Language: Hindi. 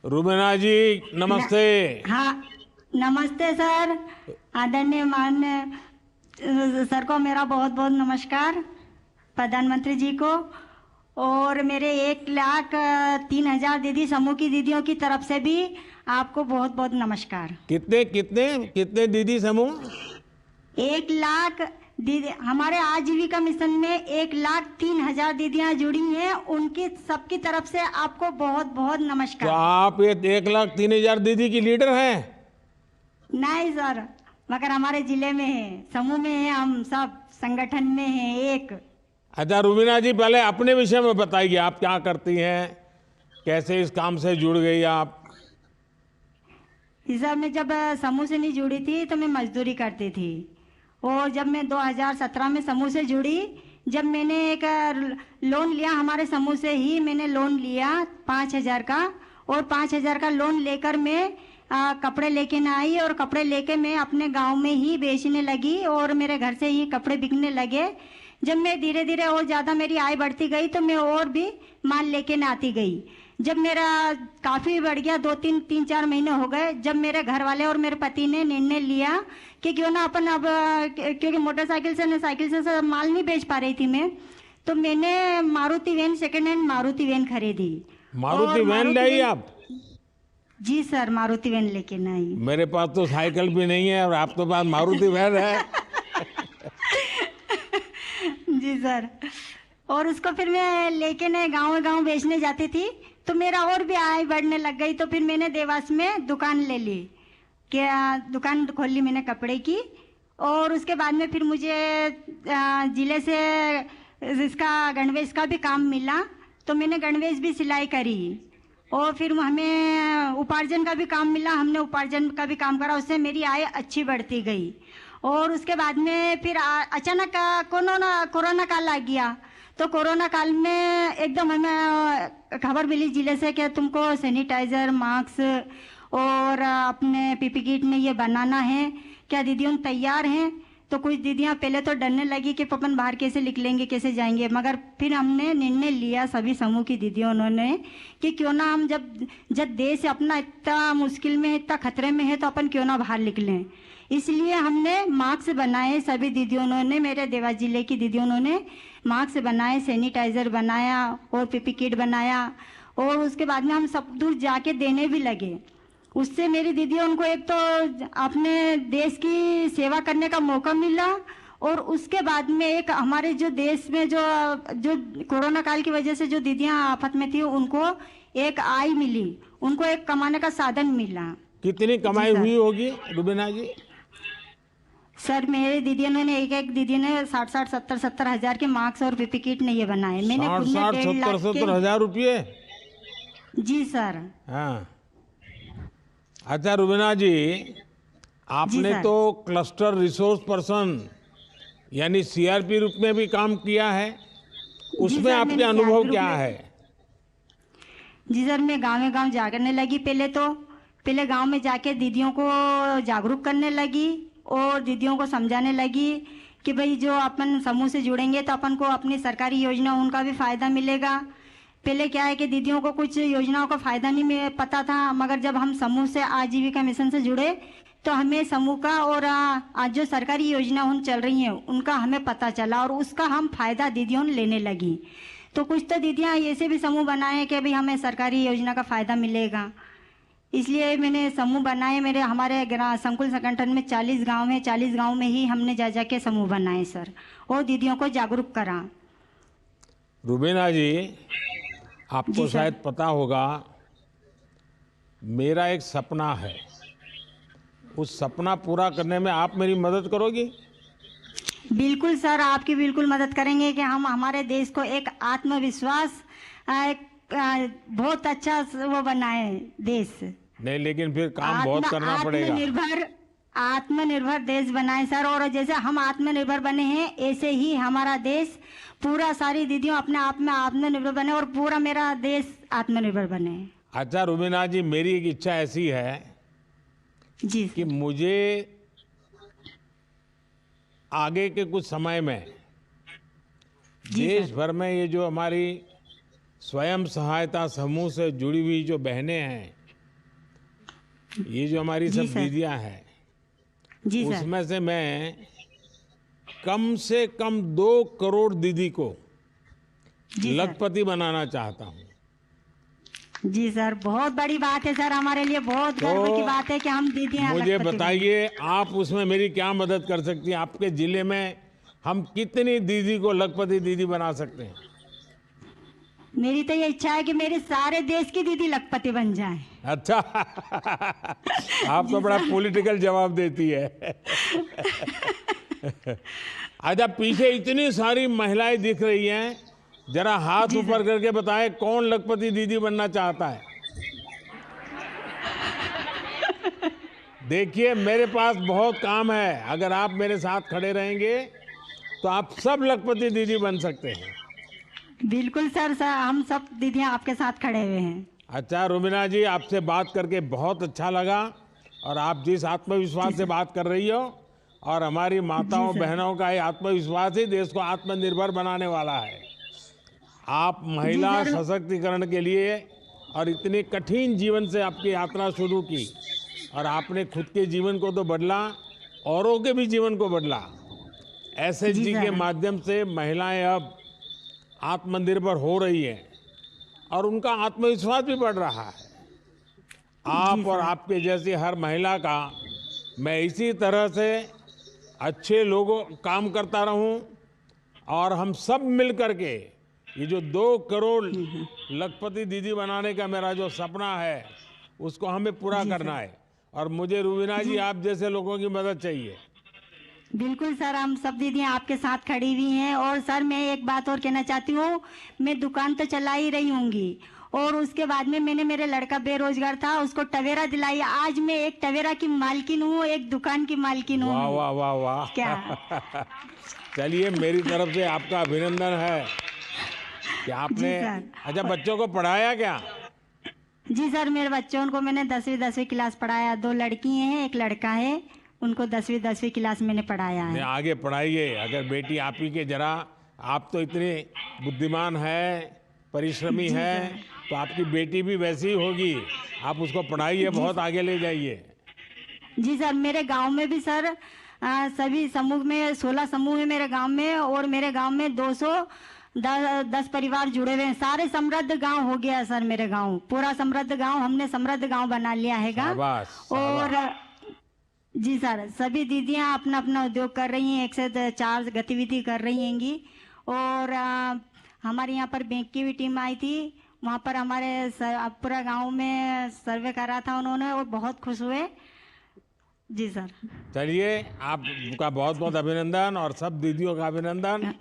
रुबीना जी नमस्ते। हाँ, नमस्ते सर। आदरणीय माननीय सर को मेरा बहुत बहुत नमस्कार, प्रधानमंत्री जी को। और मेरे 1,03,000 दीदी समूह की दीदियों की तरफ से भी आपको बहुत बहुत नमस्कार। कितने कितने कितने दीदी समूह? 1,00,000 दीदी हमारे आजीविका मिशन में 1,03,000 दीदियां जुड़ी हैं, उनकी सबकी तरफ से आपको बहुत बहुत तो नमस्कार। आप ये 1,03,000 दीदी की लीडर हैं? नहीं सर, मगर हमारे जिले में है, समूह में है, हम सब संगठन में है एक। अच्छा रुबीना जी, पहले अपने विषय में बताइए, आप क्या करती हैं, कैसे इस काम से जुड़ गई आप? हिसाब में जब समूह से नहीं जुड़ी थी तो मैं मजदूरी करती थी। और जब मैं 2017 में समूह से जुड़ी, जब मैंने एक लोन लिया, हमारे समूह से ही मैंने लोन लिया 5,000 का। और 5,000 का लोन लेकर मैं कपड़े लेके न आई, और कपड़े लेके मैं अपने गांव में ही बेचने लगी और मेरे घर से ही कपड़े बिकने लगे। जब मैं धीरे धीरे और ज़्यादा मेरी आय बढ़ती गई तो मैं और भी माल लेके न आती गई। जब मेरा काफ़ी बढ़ गया, 2-3-4 महीने हो गए, जब मेरे घर वाले और मेरे पति ने निर्णय लिया कि क्यों ना अपन अब, क्योंकि मोटरसाइकिल से साइकिल से माल नहीं बेच पा रही थी मैं, तो मैंने Maruti van, second hand Maruti van खरीदी। मारुति और वैन लाई आप? जी सर, मारुति वैन लेके न आई। मेरे पास तो साइकिल भी नहीं है और आपके पास मारुति वैन है। जी सर। और उसको फिर मैं लेके न गाँव गाँव बेचने जाती थी, तो मेरा और भी आय बढ़ने लग गई। तो फिर मैंने देवास में दुकान ले ली, क्या दुकान खोल ली मैंने कपड़े की। और उसके बाद में फिर मुझे जिले से इसका गणवेश का भी काम मिला, तो मैंने गणवेश भी सिलाई करी। और फिर हमें उपार्जन का भी काम मिला, हमने उपार्जन का भी काम करा, उससे मेरी आय अच्छी बढ़ती गई। और उसके बाद में फिर अचानक कोरोना काल आ गया। तो कोरोना काल में एकदम हमें खबर मिली जिले से कि तुमको सैनिटाइजर, मास्क और अपने पीपी किट में ये बनाना है, क्या दीदियों तैयार हैं? तो कुछ दीदियां पहले तो डरने लगी कि अपन बाहर कैसे निकलेंगे, कैसे जाएंगे। मगर फिर हमने निर्णय लिया, सभी समूह की दीदियों उन्होंने, कि क्यों ना हम जब जब देश अपना इतना मुश्किल में है, इतना खतरे में है, तो अपन क्यों ना बाहर निकलें। इसलिए हमने मास्क बनाए, सभी दीदियों ने, मेरे देवास जिले की दीदियों ने मास्क बनाए, सैनिटाइजर बनाया और पीपी किट बनाया। और उसके बाद में हम सब दूर जाके देने भी लगे। उससे मेरी दीदियों उनको एक तो अपने देश की सेवा करने का मौका मिला, और उसके बाद में एक हमारे जो देश में जो जो कोरोना काल की वजह से जो दीदियां आफत में थी, उनको एक आय मिली, उनको एक कमाने का साधन मिला। कितनी कमाई हुई होगी रुबीना जी? सर, मेरे दीदियों ने एक दीदी ने 60-60, 70-70 हजार के मास्क और पीपी किट ने ये बनाए। मैंने खुद ने 60-70 हजार रुपये? जी सर। हाँ। अच्छा रुबीना जी, आपने तो क्लस्टर रिसोर्स पर्सन यानी सीआरपी रूप में भी काम किया है, उसमें आपके अनुभव क्या है? जी सर, मैं गाँव गाँव जागरने लगी। पहले गांव में जाके दीदियों को जागरूक करने लगी और दीदियों को समझाने लगी कि भाई जो अपन समूह से जुड़ेंगे तो अपन को अपनी सरकारी योजना उनका भी फायदा मिलेगा। पहले क्या है कि दीदियों को कुछ योजनाओं का फायदा नहीं पता था, मगर जब हम समूह से आजीविका मिशन से जुड़े तो हमें समूह का और आज जो सरकारी योजना उन चल रही हैं उनका हमें पता चला, और उसका हम फायदा दीदियों लेने लगी। तो कुछ तो दीदियाँ ऐसे भी समूह बनाए कि भाई हमें सरकारी योजना का फायदा मिलेगा, इसलिए मैंने समूह बनाए। हमारे संकुल संगठन में 40 गांव हैं, 40 गांव में ही हमने जा जा के समूह बनाए सर, और दीदियों को जागरूक करा। रुबीना जी, आपको शायद पता होगा, मेरा एक सपना है, उस सपना पूरा करने में आप मेरी मदद करोगी? बिल्कुल सर, आपकी बिल्कुल मदद करेंगे कि हम हमारे देश को एक आत्मविश्वास, बहुत अच्छा वो बनाए देश। नहीं, लेकिन फिर काम बहुत करना पड़ेगा। आत्मनिर्भर देश बनाए सर। और जैसे हम आत्मनिर्भर बने हैं, ऐसे ही हमारा देश पूरा, सारी दीदियों अपने आप में आत्मनिर्भर बने और पूरा मेरा देश आत्मनिर्भर बने। अच्छा रुबीना जी, मेरी एक इच्छा ऐसी है जी कि मुझे आगे के कुछ समय में देश भर में ये जो हमारी स्वयं सहायता समूह से जुड़ी हुई जो बहनें हैं, ये जो हमारी जी सब सर। दीदियां हैं, जी सर। उसमें से मैं कम से कम 2 करोड़ दीदी को जी सर। लखपति बनाना चाहता हूँ। जी सर, बहुत बड़ी बात है सर, हमारे लिए बहुत तो गर्व की बात है कि हम दीदी यहाँ मुझे लखपति बने। बताइए, आप उसमें मेरी क्या मदद कर सकती हैं? आपके जिले में हम कितनी दीदी को लखपति दीदी बना सकते हैं? मेरी तो ये इच्छा है कि मेरे सारे देश की दीदी लखपति बन जाए। अच्छा। आप तो बड़ा पॉलिटिकल जवाब देती है। अच्छा, पीछे इतनी सारी महिलाएं दिख रही हैं, जरा हाथ जी ऊपर सर। करके बताएं कौन लखपति दीदी बनना चाहता है? देखिए, मेरे पास बहुत काम है। अगर आप मेरे साथ खड़े रहेंगे तो आप सब लखपति दीदी बन सकते हैं। बिल्कुल सर, हम सब दीदियाँ आपके साथ खड़े हुए हैं। अच्छा रुबीना जी, आपसे बात करके बहुत अच्छा लगा, और आप जिस आत्मविश्वास से बात कर रही हो, और हमारी माताओं सर। बहनों का ये आत्मविश्वास ही देश को आत्मनिर्भर बनाने वाला है। आप महिला सर। सशक्तिकरण के लिए, और इतने कठिन जीवन से आपकी यात्रा शुरू की, और आपने खुद के जीवन को तो बदला, औरों के भी जीवन को बदला। एसएचजी के सर। माध्यम से महिलाएं अब आत्मनिर्भर हो रही हैं, और उनका आत्मविश्वास भी बढ़ रहा है। आप और सर। आपके जैसी हर महिला का मैं इसी तरह से अच्छे लोगों काम करता रहूं, और हम सब मिल करके ये जो 2 करोड़ लखपति दीदी बनाने का मेरा जो सपना है, उसको हमें पूरा करना है। और मुझे रुबीना जी, आप जैसे लोगों की मदद चाहिए। बिल्कुल सर, हम सब दीदियाँ आपके साथ खड़ी हुई हैं। और सर, मैं एक बात और कहना चाहती हूँ, मैं दुकान तो चला ही रही होंगी, और उसके बाद में मैंने, मेरे लड़का बेरोजगार था, उसको टवेरा दिलाई। आज मैं एक टवेरा की मालकिन हूँ, एक दुकान की मालकिन हूँ। वाह वाह वाह वाह। क्या? चलिए, मेरी तरफ से आपका अभिनंदन है कि आपने। सर। अच्छा, बच्चों को पढ़ाया क्या? जी सर, मेरे बच्चों को मैंने 10वीं क्लास पढ़ाया। 2 लड़की हैं, 1 लड़का है। उनको 10वीं क्लास मैंने पढ़ाया ने है। आगे पढ़ाइए। अगर बेटी आप ही के, जरा आप तो इतने बुद्धिमान है, परिश्रमी है, तो आपकी बेटी भी वैसी ही होगी। आप उसको पढ़ाइए, बहुत आगे ले जाइए। जी सर, मेरे गांव में भी सर सभी समूह में 16 समूह है मेरे गांव में, और मेरे गांव में 210 परिवार जुड़े हुए हैं। सारे समृद्ध गांव हो गया सर, मेरे गांव पूरा समृद्ध गांव, हमने समृद्ध गांव बना लिया है। शाबाश, और जी सर, सभी दीदियां अपना अपना उद्योग कर रही हैं, 1 से 4 गतिविधि कर रही हैंगी। और हमारे यहाँ पर बैंक की भी टीम आई थी, वहाँ पर हमारे पूरा गांव में सर्वे करा था उन्होंने, और बहुत खुश हुए। जी सर। चलिए, आपका बहुत बहुत अभिनंदन, और सब दीदियों का अभिनंदन।